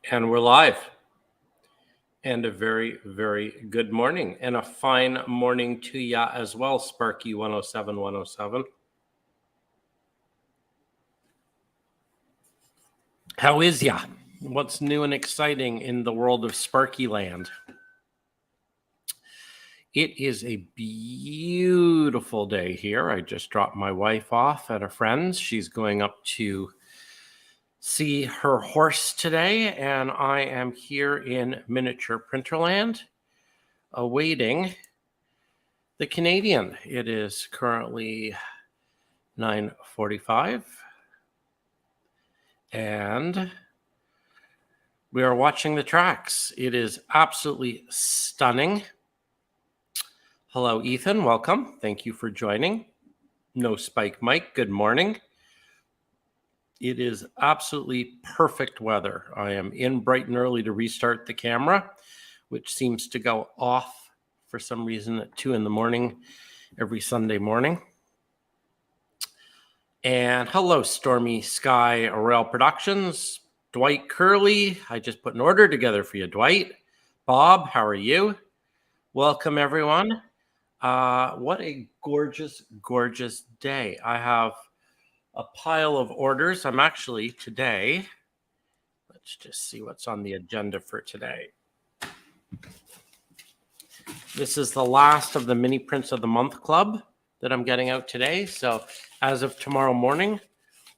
And we're live. And a very, very good morning. And a fine morning to ya as well, Sparky 107 107. How is ya? What's new and exciting in the world of Sparky land? It is a beautiful day here. I just dropped my wife off at a friend's. She's going up to see her horse today, and I am here in miniature printerland awaiting the Canadian. It is currently 9:45 and we are watching the tracks. It is absolutely stunning. Hello, Ethan. Welcome. Thank you for joining. No Spike Mike. Good morning. It is absolutely perfect weather. I am in bright and early to restart the camera, which seems to go off for some reason at 2 in the morning every Sunday morning. And hello, Stormy Sky Rail Productions. Dwight Curley, I just put an order together for you, Dwight. Bob, how are you? Welcome, everyone. What a gorgeous, gorgeous day. I have a pile of orders. I'm actually today, let's just see what's on the agenda for today. This is the last of the Mini Prints of the Month Club that I'm getting out today. So as of tomorrow morning,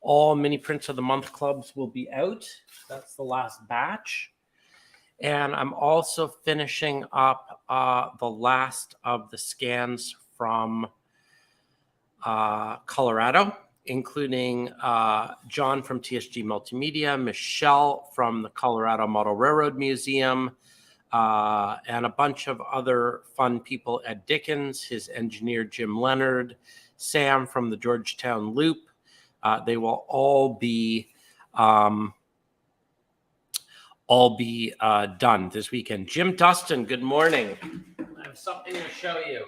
all Mini Prints of the Month clubs will be out. That's the last batch. And I'm also finishing up the last of the scans from Colorado, including John from TSG Multimedia, Michelle from the Colorado Model Railroad Museum, and a bunch of other fun people at Dickens, his engineer Jim Leonard, Sam from the Georgetown Loop. They will all be done this weekend. Jim Dustin, good morning. I have something to show you.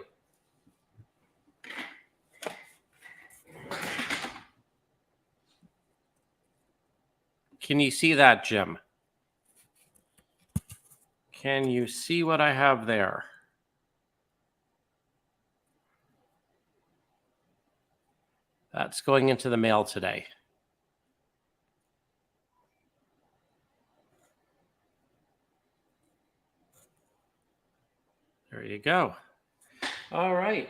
Can you see that, Jim? Can you see what I have there? That's going into the mail today. There you go. All right.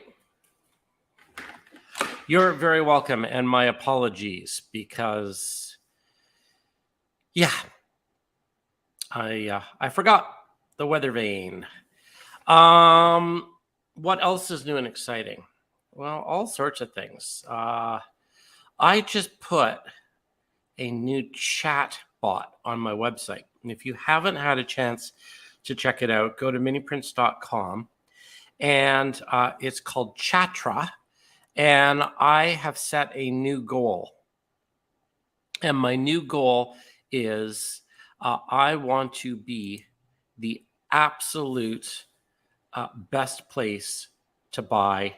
You're very welcome, and my apologies because, yeah, I forgot the weather vane. What else is new and exciting? Well, all sorts of things. I just put a new chat bot on my website. And if you haven't had a chance to check it out, go to miniprints.com. And it's called Chatra. And I have set a new goal. And my new goal is I want to be the absolute best place to buy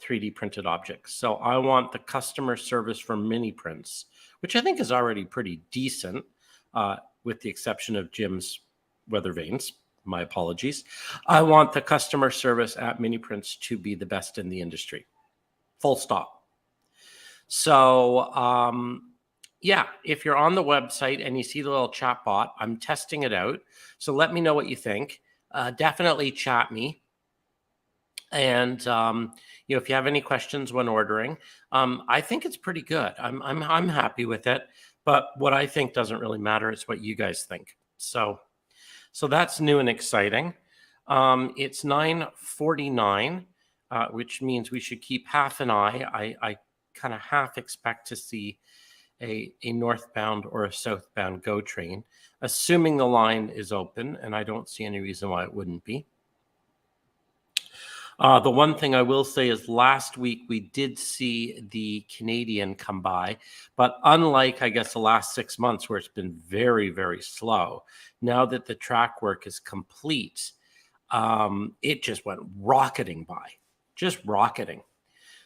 3D printed objects. So I want the customer service from Mini Prints, which I think is already pretty decent, with the exception of Jim's weather vanes. My apologies. I want the customer service at Mini Prints to be the best in the industry. Full stop. So, yeah, if you're on the website and you see the little chat bot, I'm testing it out. So let me know what you think. Definitely chat me. And if you have any questions when ordering, I think it's pretty good. I'm happy with it. But what I think doesn't really matter. It's what you guys think. So that's new and exciting. It's 9:49, which means we should keep half an eye. I kind of half expect to see a northbound or a southbound GO train, assuming the line is open, and I don't see any reason why it wouldn't be. The one thing I will say is last week we did see the Canadian come by, but unlike, I guess, the last 6 months where it's been very, very slow, now that the track work is complete, it just went rocketing by, just rocketing.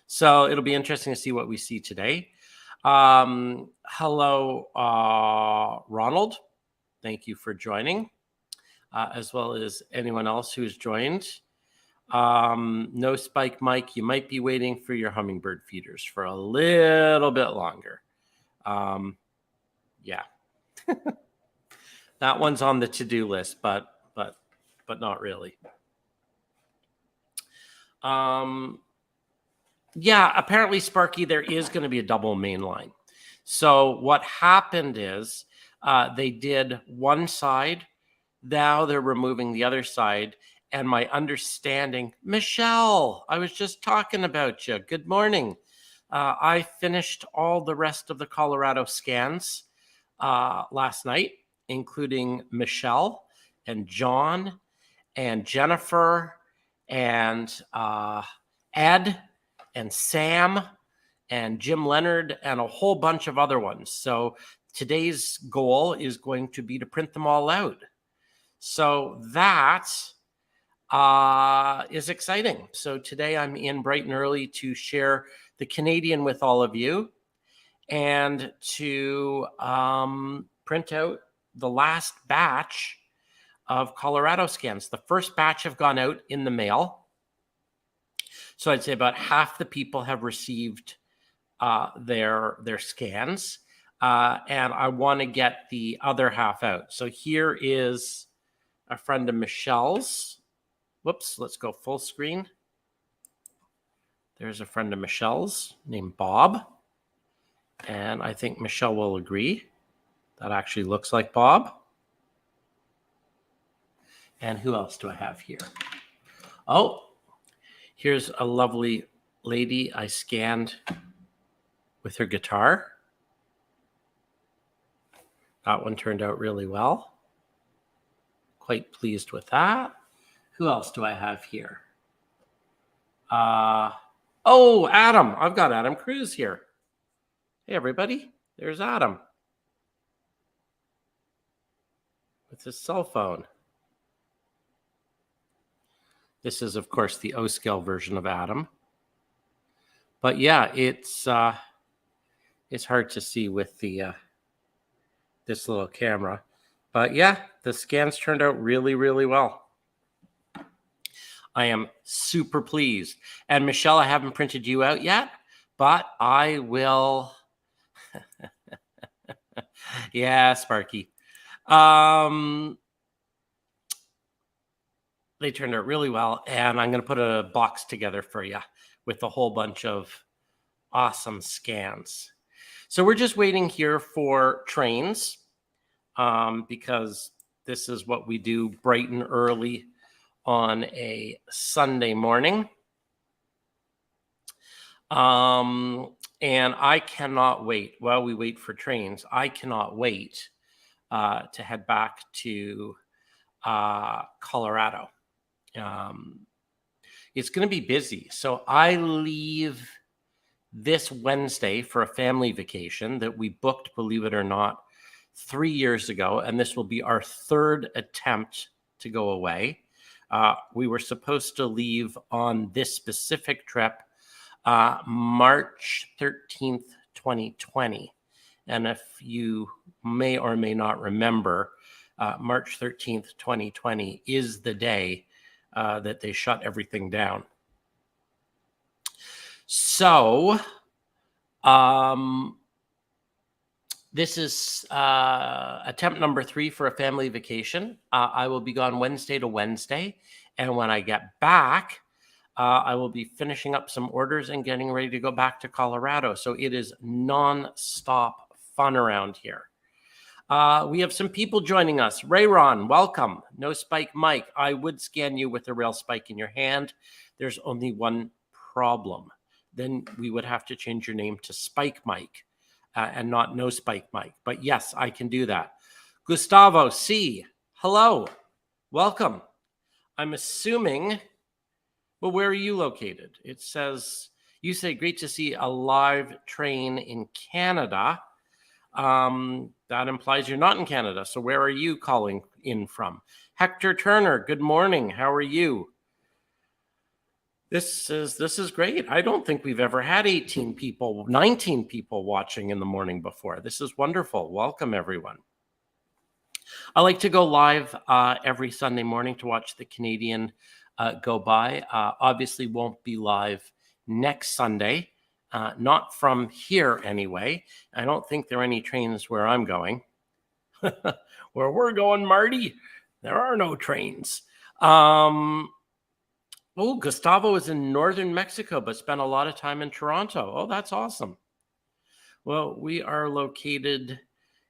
So it'll be interesting to see what we see today. Hello, Ronald. thank you for joining, as well as anyone else who's joined. No Spike Mike, you might be waiting for your hummingbird feeders for a little bit longer. Yeah. That one's on the to-do list, but not really. Yeah, apparently, Sparky, there is going to be a double main line. So what happened is they did one side, now they're removing the other side. And my understanding, Michelle, I was just talking about you. Good morning. I finished all the rest of the Colorado scans last night, including Michelle and John and Jennifer and Ed and Sam and Jim Leonard and a whole bunch of other ones. So today's goal is going to be to print them all out. So that is exciting. So today I'm in bright and early to share the Canadian with all of you and to print out the last batch of Colorado scans. The first batch have gone out in the mail. So I'd say about half the people have received their scans. And I want to get the other half out. So here is a friend of Michelle's. Whoops, let's go full screen. There's a friend of Michelle's named Bob. And I think Michelle will agree. That actually looks like Bob. And who else do I have here? Oh, here's a lovely lady I scanned with her guitar. That one turned out really well. Quite pleased with that. Who else do I have here? Oh, Adam. I've got Adam Cruz here. Hey, everybody. There's Adam with his cell phone. This is, of course, the O-scale version of Adam. But yeah, it's hard to see with the this little camera. But yeah, the scans turned out really, really well. I am super pleased. And Michelle, I haven't printed you out yet, but I will. Yeah, Sparky. They turned out really well, and I'm going to put a box together for you with a whole bunch of awesome scans. So we're just waiting here for trains because this is what we do bright and early on a Sunday morning. And I cannot wait while we wait for trains. I cannot wait to head back to Colorado. It's going to be busy. So I leave this Wednesday for a family vacation that we booked, believe it or not, 3 years ago. And this will be our third attempt to go away. We were supposed to leave on this specific trip March 13th, 2020. And if you may or may not remember, March 13th, 2020 is the day that they shut everything down. So this is attempt number 3 for a family vacation. I will be gone Wednesday to Wednesday. And when I get back, I will be finishing up some orders and getting ready to go back to Colorado. So it is non-stop fun around here. We have some people joining us. Rayron, welcome. No Spike Mike. I would scan you with a rail spike in your hand. There's only one problem. Then we would have to change your name to Spike Mike and not No Spike Mike. But yes, I can do that. Gustavo C. Hello. Welcome. I'm assuming, well, where are you located? It says, you say, great to see a live train in Canada. That implies you're not in Canada. So where are you calling in from? Hector Turner, good morning. How are you? This is great. I don't think we've ever had 19 people watching in the morning before. This is wonderful. Welcome, everyone. I like to go live every Sunday morning to watch the Canadian go by. Obviously, won't be live next Sunday, not from here anyway. I don't think there are any trains where I'm going. Where we're going, Marty, there are no trains. Gustavo is in northern Mexico, but spent a lot of time in Toronto. Oh, that's awesome. Well, we are located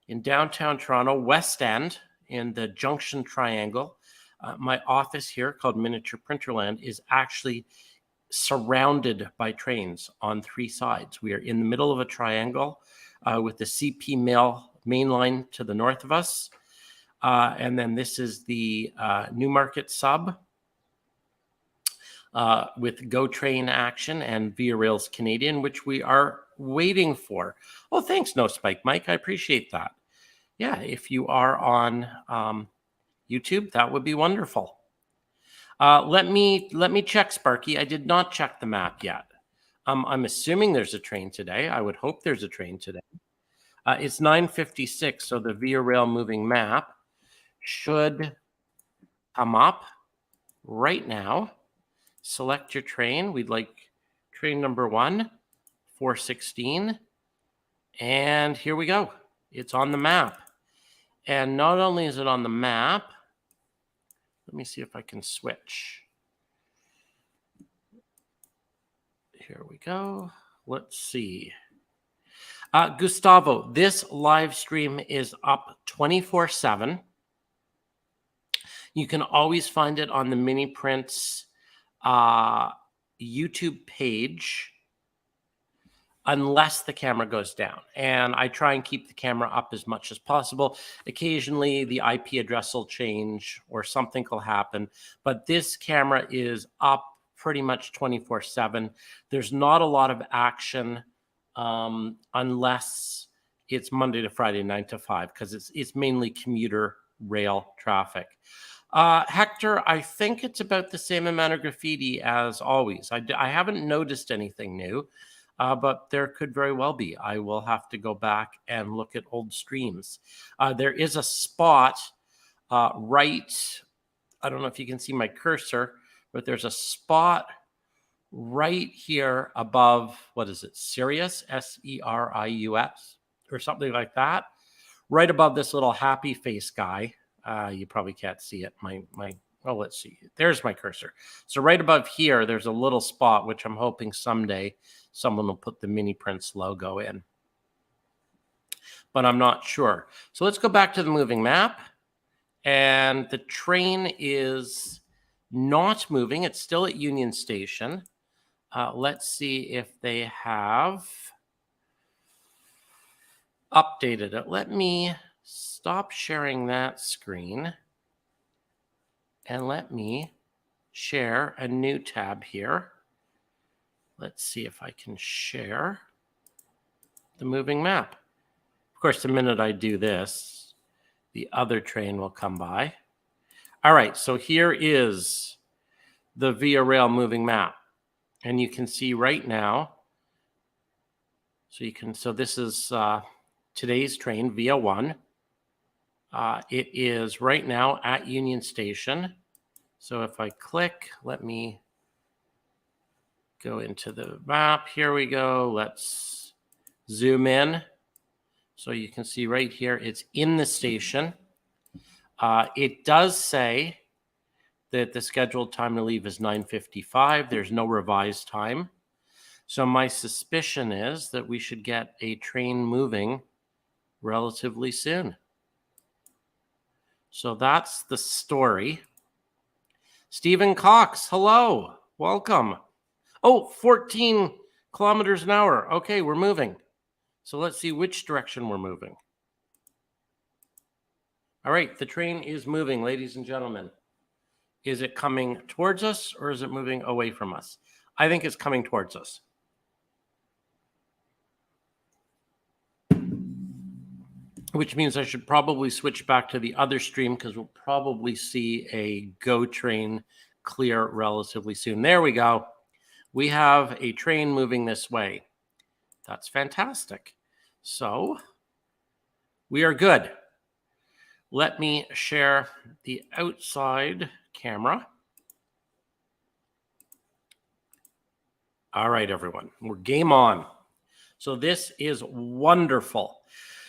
in downtown Toronto, West End, in the Junction Triangle. My office here, called Miniature Printerland, is actually surrounded by trains on 3 sides. We are in the middle of a triangle with the CP main line to the north of us. And then this is the Newmarket sub with GO Train action and ViaRail's Canadian, which we are waiting for. Oh, thanks, No Spike Mike. I appreciate that. Yeah, if you are on YouTube, that would be wonderful. Let me check, Sparky. I did not check the map yet. I'm assuming there's a train today. I would hope there's a train today. It's 9:56, so the ViaRail moving map should come up right now. Select your train. We'd like train number 1, 416. And here we go. It's on the map. And not only is it on the map, let me see if I can switch. Here we go. Let's see. Gustavo, this live stream is up 24/7. You can always find it on the miniprints YouTube page, unless the camera goes down. And I try and keep the camera up as much as possible. Occasionally, the IP address will change or something will happen. But this camera is up pretty much 24/7. There's not a lot of action unless it's Monday to Friday, 9 to 5, because it's mainly commuter rail traffic. Hector, I think it's about the same amount of graffiti as always. I haven't noticed anything new. But there could very well be. I will have to go back and look at old streams. There is a spot right, I don't know if you can see my cursor, but there's a spot right here above, what is it, Sirius, Serius, or something like that. Right above this little happy face guy. You probably can't see it. Oh, let's see. There's my cursor. So right above here, there's a little spot, which I'm hoping someday someone will put the miniprints logo in. But I'm not sure. So let's go back to the moving map. And the train is not moving. It's still at Union Station. Let's see if they have updated it. Let me stop sharing that screen. And let me share a new tab here. Let's see if I can share the moving map. Of course, the minute I do this, the other train will come by. All right, so here is the ViaRail moving map. And you can see right now, so this is today's train, Via 1. It is right now at Union Station. So if I click, let me go into the map. Here we go. Let's zoom in. So you can see right here, it's in the station. It does say that the scheduled time to leave is 9:55. There's no revised time. So my suspicion is that we should get a train moving relatively soon. So that's the story. Stephen Cox, hello, welcome. Oh, 14 kilometers an hour. Okay, we're moving. So let's see which direction we're moving. All right, the train is moving, ladies and gentlemen. Is it coming towards us or is it moving away from us? I think it's coming towards us. Which means I should probably switch back to the other stream because we'll probably see a GO train clear relatively soon. There we go. We have a train moving this way. That's fantastic. So we are good. Let me share the outside camera. All right, everyone, we're game on. So this is wonderful.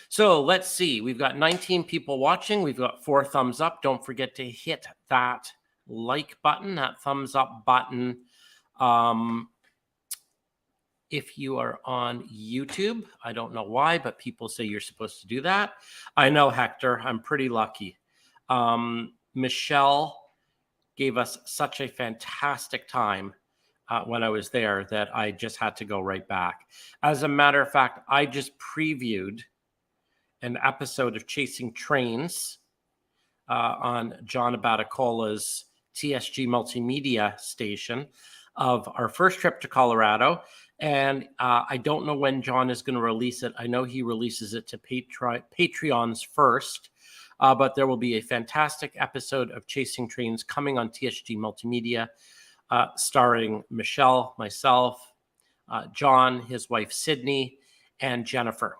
So let's see. We've got 19 people watching. We've got 4 thumbs up. Don't forget to hit that like button, that thumbs up button. If you are on YouTube, I don't know why, but people say you're supposed to do that. I know, Hector. I'm pretty lucky. Michelle gave us such a fantastic time when I was there that I just had to go right back. As a matter of fact, I just previewed an episode of Chasing Trains on John Abaticola's TSG multimedia station of our first trip to Colorado. And I don't know when John is going to release it. I know he releases it to Patreons first. But there will be a fantastic episode of Chasing Trains coming on TSG Multimedia, starring Michelle, myself, John, his wife Sydney, and Jennifer.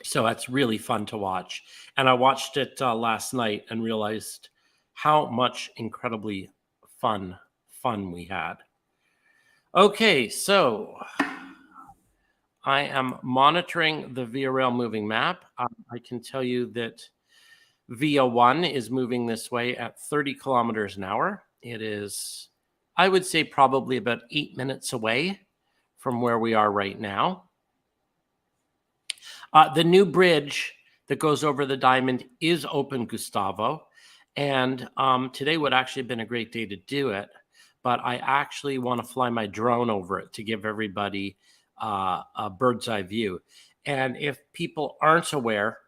So that's really fun to watch. And I watched it last night and realized how much incredibly fun we had. Okay, so I am monitoring the ViaRail moving map. I can tell you that Via 1 is moving this way at 30 kilometers an hour. It is, I would say, probably about 8 minutes away from where we are right now. The new bridge that goes over the diamond is open, Gustavo. And today would actually have been a great day to do it. But I actually want to fly my drone over it to give everybody a bird's eye view. And if people aren't aware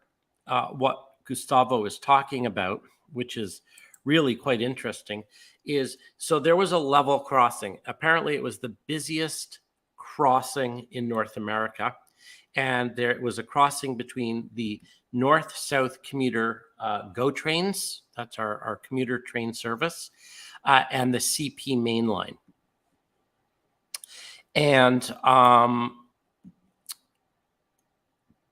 what Gustavo is talking about, which is really quite interesting, is so there was a level crossing. Apparently it was the busiest crossing in North America. And there was a crossing between the north-south commuter GO trains, that's our commuter train service, and the CP main line. And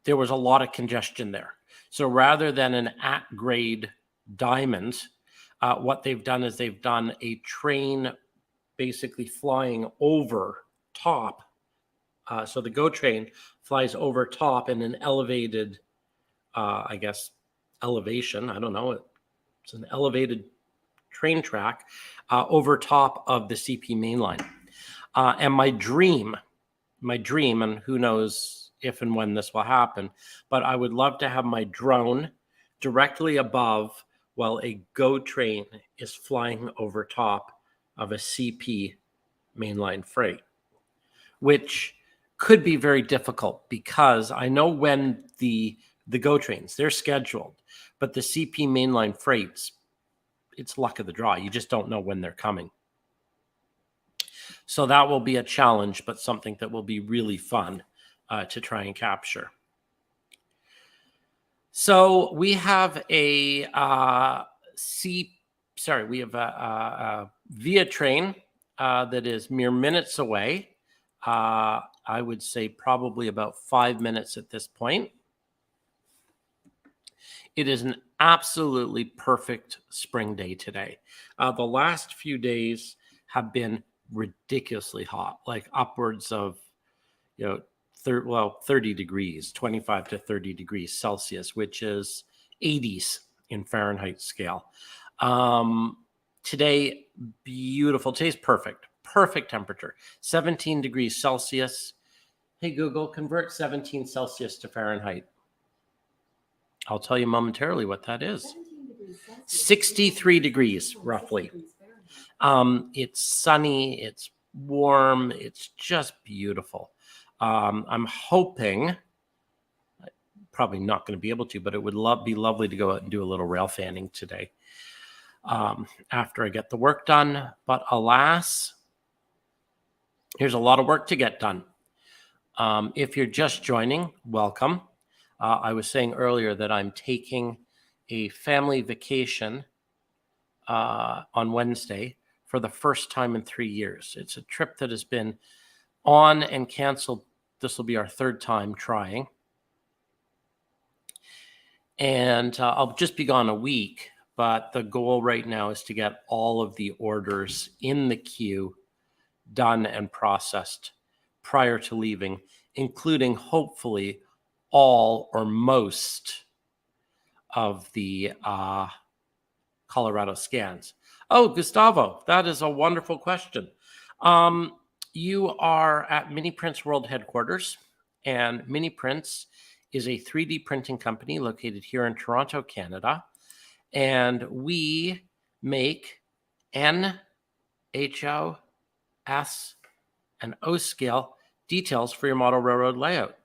there was a lot of congestion there. So rather than an at-grade diamond, what they've done is they've done a train basically flying over top. So the GO train flies over top in an elevated, I guess, elevation. I don't know. It's an elevated train track over top of the CP mainline. And my dream, and who knows if and when this will happen, but I would love to have my drone directly above while a GO train is flying over top of a CP mainline freight, which could be very difficult because I know when the GO trains, they're scheduled, but the CP mainline freights, it's luck of the draw. You just don't know when they're coming. So that will be a challenge, but something that will be really fun to try and capture. So we have a Via train that is mere minutes away. I would say probably about 5 minutes at this point. It is an absolutely perfect spring day today. The last few days have been ridiculously hot, like upwards of, 30 degrees, 25 to 30 degrees Celsius, which is 80s in Fahrenheit scale. Today, beautiful. Today's perfect temperature, 17 degrees Celsius. Hey, Google, convert 17 Celsius to Fahrenheit. I'll tell you momentarily what that is. 63 degrees, roughly. It's sunny, it's warm, it's just beautiful. I'm hoping, probably not going to be able to, but it would be lovely to go out and do a little rail fanning today after I get the work done. But alas, here's a lot of work to get done. If you're just joining, welcome. I was saying earlier that I'm taking a family vacation on Wednesday for the first time in 3 years. It's a trip that has been on and canceled. This will be our third time trying. And I'll just be gone a week, but the goal right now is to get all of the orders in the queue done and processed prior to leaving, including hopefully all or most of the Colorado scans. Oh, Gustavo, that is a wonderful question. You are at miniprints World Headquarters, and miniprints is a 3D printing company located here in Toronto, Canada. And we make N, HO, S, and O scale details for your model railroad layout.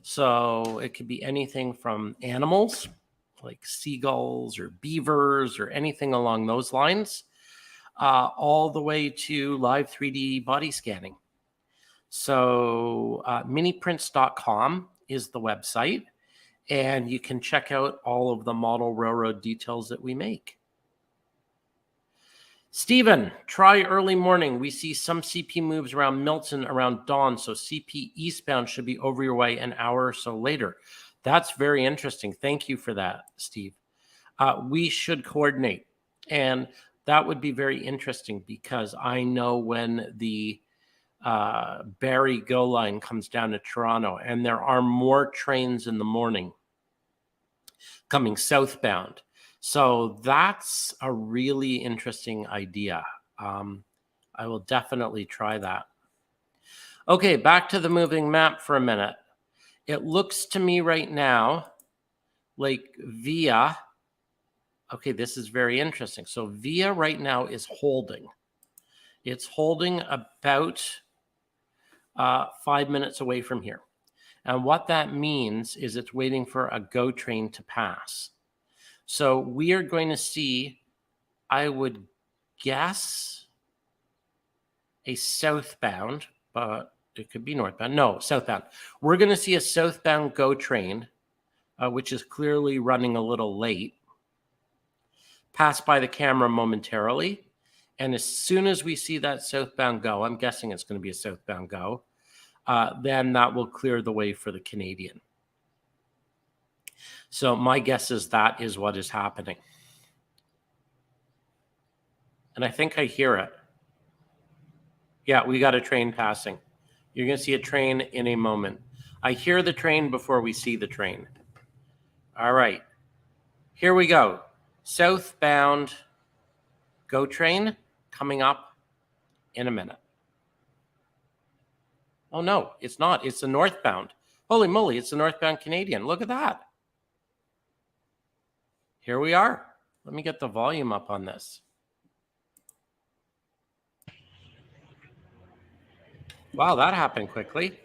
So it could be anything from animals like seagulls or beavers or anything along those lines, all the way to live 3D body scanning. So miniprints.com is the website, and you can check out all of the model railroad details that we make. Stephen, try early morning. We see some CP moves around Milton around dawn, so CP eastbound should be over your way an hour or so later. That's very interesting. Thank you for that, Steve. We should coordinate, and that would be very interesting because I know when the Barrie GO line comes down to Toronto, and there are more trains in the morning coming southbound. So that's a really interesting idea. I will definitely try that. Okay, back to the moving map for a minute. It looks to me right now like Via, okay, this is very interesting. So Via right now is holding. It's holding about 5 minutes away from here. And what that means is it's waiting for a GO train to pass. So we are going to see, I would guess, a southbound, but it could be northbound. No, southbound. We're going to see a southbound GO train, which is clearly running a little late, pass by the camera momentarily. And as soon as we see that southbound GO, I'm guessing it's going to be a southbound GO, then that will clear the way for the Canadian. So my guess is that is what is happening. And I think I hear it. Yeah, we got a train passing. You're going to see a train in a moment. I hear the train before we see the train. All right. Here we go. Southbound GO train coming up in a minute. Oh, no, it's not. It's the northbound. Holy moly, it's the northbound Canadian. Look at that. Here we are. Let me get the volume up on this. Wow, that happened quickly.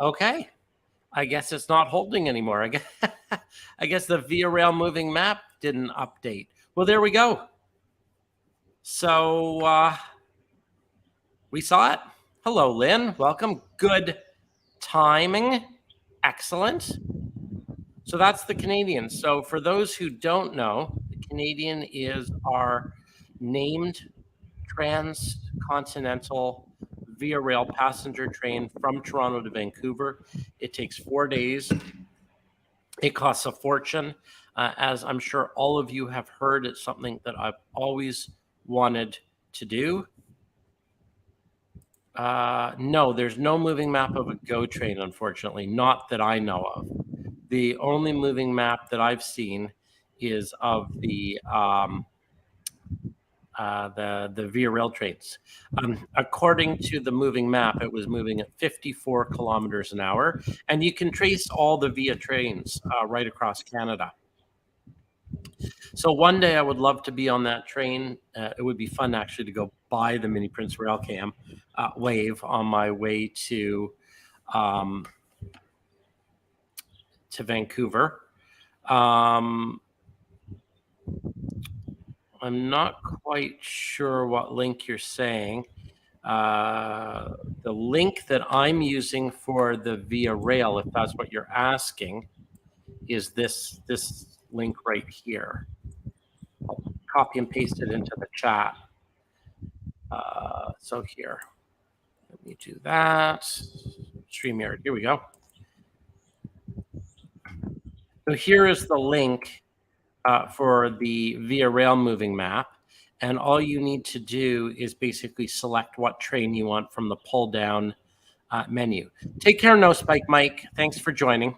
Okay. I guess it's not holding anymore. I guess the ViaRail moving map didn't update. Well, there we go. So we saw it. Hello, Lynn. Welcome. Good timing. Excellent. So that's the Canadian. So for those who don't know, the Canadian is our named transcontinental ViaRail passenger train from Toronto to Vancouver. It takes 4 days. It costs a fortune. As I'm sure all of you have heard, it's something that I've always wanted to do. No, there's no moving map of a GO train, unfortunately, not that I know of. The only moving map that I've seen is of the ViaRail trains. According to the moving map, it was moving at 54 kilometers an hour, and you can trace all the Via trains right across Canada. So one day I would love to be on that train. It would be fun actually to go buy the miniprints RailCam wave on my way to Vancouver. I'm not quite sure what link you're saying. The link that I'm using for the ViaRail, if that's what you're asking, is this link right here. I'll copy and paste it into the chat. So here, let me do that. StreamYard, here we go. So here is the link for the ViaRail moving map. And all you need to do is basically select what train you want from the pull down menu. Take care, No Spike Mike. Thanks for joining.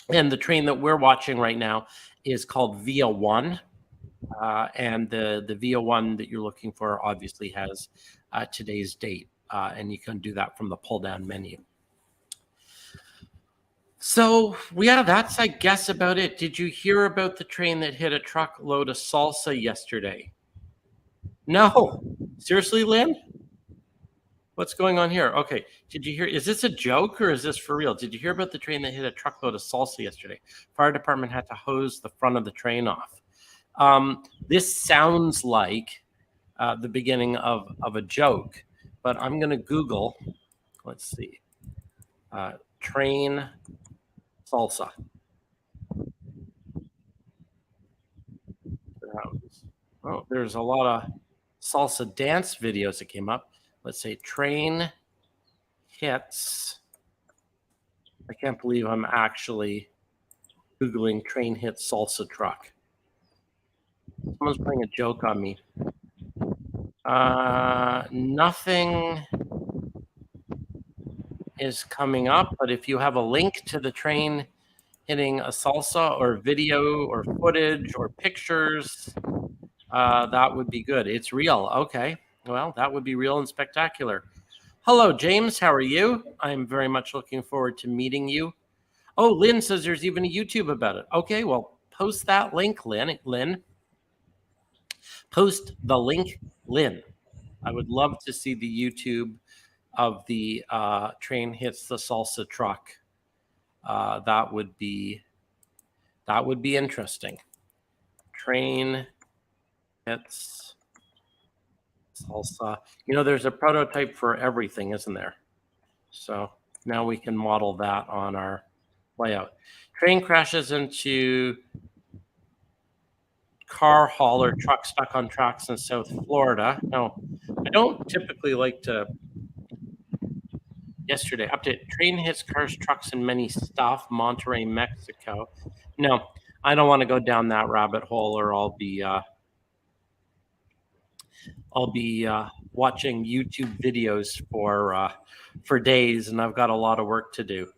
And the train that we're watching right now is called Via 1. And the Via 1 that you're looking for obviously has today's date. And you can do that from the pull down menu. So yeah, that's, I guess, about it. Did you hear about the train that hit a truckload of salsa yesterday? No. Seriously, Lynn? What's going on here? Okay. Did you hear? Is this a joke or is this for real? Did you hear about the train that hit a truckload of salsa yesterday? Fire department had to hose the front of the train off. This sounds like the beginning of a joke, but I'm going to Google. Let's see. Train salsa. Oh, there's a lot of salsa dance videos that came up. Let's say train hits. I can't believe I'm actually Googling train hits salsa truck. Someone's playing a joke on me. Nothing is coming up, but if you have a link to the train hitting a salsa or video or footage or pictures, that would be good. It's real. Okay. Well, that would be real and spectacular. Hello, James. How are you? I'm very much looking forward to meeting you. Oh, Lynn says there's even a YouTube about it. Okay, well, post that link, Lynn. Post the link, Lynn. I would love to see the YouTube of the train hits the salsa truck. That would be interesting. Train hits salsa. You know, there's a prototype for everything, isn't there? So now we can model that on our layout. Train crashes into car hauler truck stuck on tracks in South Florida. No, I don't typically like to. Yesterday, update: train hits cars, trucks, and many stuff. Monterrey, Mexico. No, I don't want to go down that rabbit hole, or I'll be watching YouTube videos for days, and I've got a lot of work to do.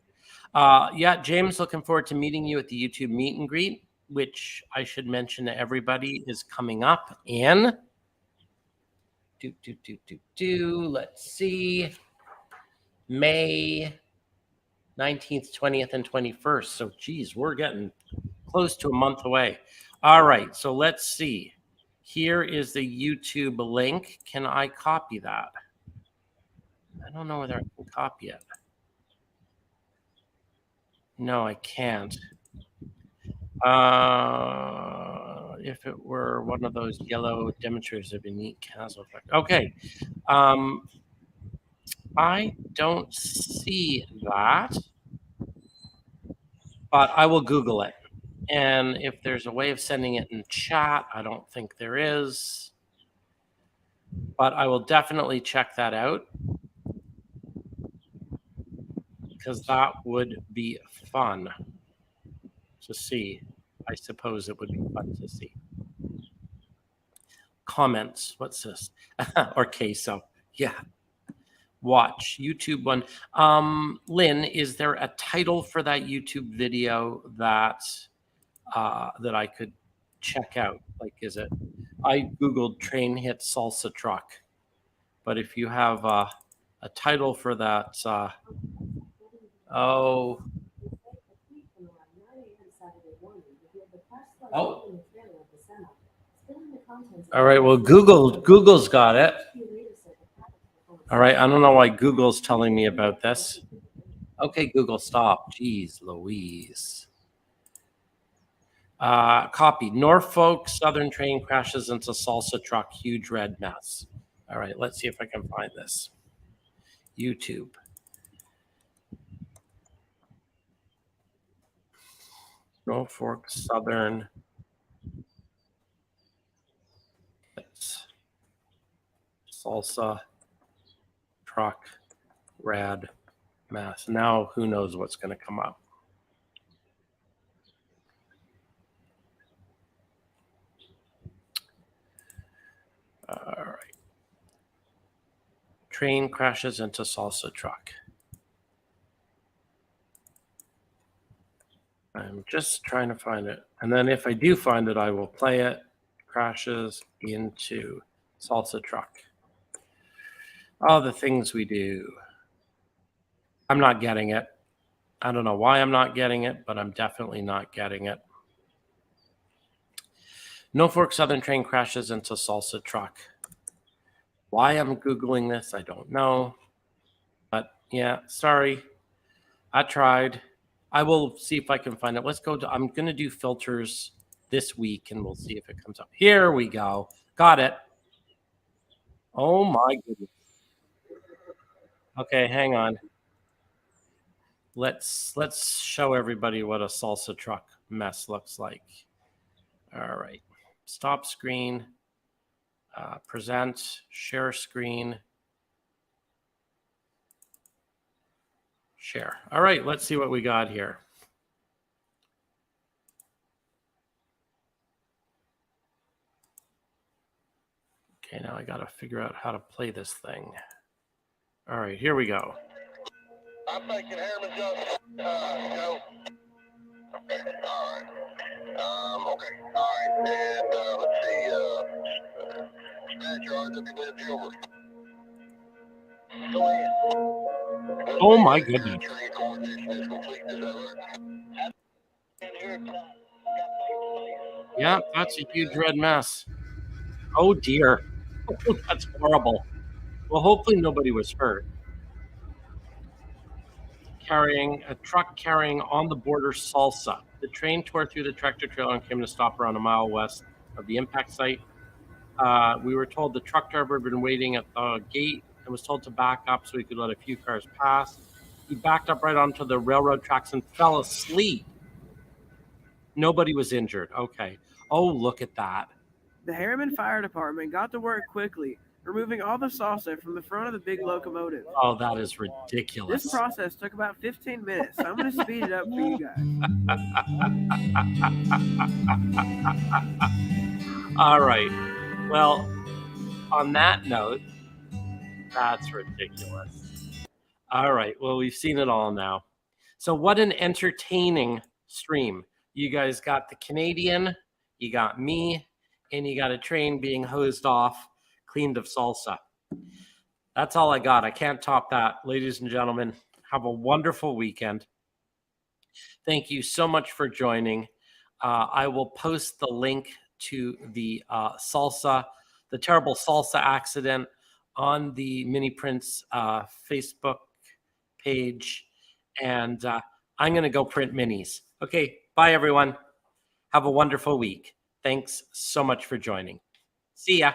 Yeah, James, looking forward to meeting you at the YouTube meet and greet, which I should mention to everybody is coming up in let's see, May 19th, 20th, and 21st. So, geez, we're getting close to a month away. All right, so let's see. Here is the YouTube link. Can I copy that? I don't know whether I can copy it. No, I can't. If it were one of those yellow demonstrators, it'd be neat castle effect. Okay. I don't see that, but I will Google it. And if there's a way of sending it in chat, I don't think there is, but I will definitely check that out because that would be fun to see. I suppose it would be fun to see. Comments. What's this? Or queso. Yeah. Watch YouTube one. Lynn, is there a title for that YouTube video that I could check out? Like, is it? I Googled train hit salsa truck, but if you have a title for that, oh. All right. Well, Google's got it. All right. I don't know why Google's telling me about this. Okay, Google, stop. Jeez Louise. Copy. Norfolk Southern train crashes into salsa truck. Huge red mess. All right, let's see if I can find this. YouTube. Norfolk Southern. Salsa truck rad mass. Now who knows what's going to come up. All right. Train crashes into salsa truck. I'm just trying to find it. And then if I do find it, I will play it. Crashes into salsa truck. All the things we do. I'm not getting it. I don't know why I'm not getting it, but I'm definitely not getting it. Norfolk Southern train crashes into salsa truck. Why I'm Googling this, I don't know. But yeah, sorry. I tried. I will see if I can find it. Let's go to, I'm going to do filters this week and we'll see if it comes up. Here we go. Got it. Oh my goodness. Okay, hang on. Let's show everybody what a salsa truck mess looks like. All right. Stop screen. Present. Share screen. Share. All right, let's see what we got here. Okay, now I got to figure out how to play this thing. All right, here we go. I'm making Harriman Johnson. Go. Okay, all right. Okay, all right. And let's see. Dispatcher RWB over. Go ahead. Oh my goodness. Train coordination is complete. Is that right? Yeah, that's a huge red mess. Oh dear. That's horrible. Well, hopefully nobody was hurt. A truck carrying on the border salsa. The train tore through the tractor trailer and came to stop around a mile west of the impact site. We were told the truck driver had been waiting at the gate and was told to back up so he could let a few cars pass. He backed up right onto the railroad tracks and fell asleep. Nobody was injured. Okay. Oh, look at that. The Harriman Fire Department got to work quickly, removing all the salsa from the front of the big locomotive. Oh, that is ridiculous. This process took about 15 minutes, so I'm going to speed it up for you guys. All right. Well, on that note, that's ridiculous. All right. Well, we've seen it all now. So what an entertaining stream. You guys got the Canadian, you got me, and you got a train being hosed off, cleaned of salsa. That's all I got. I can't top that. Ladies and gentlemen, have a wonderful weekend. Thank you so much for joining. I will post the link to the the terrible salsa accident on the miniprints Facebook page. And I'm going to go print minis. Okay, bye everyone. Have a wonderful week. Thanks so much for joining. See ya.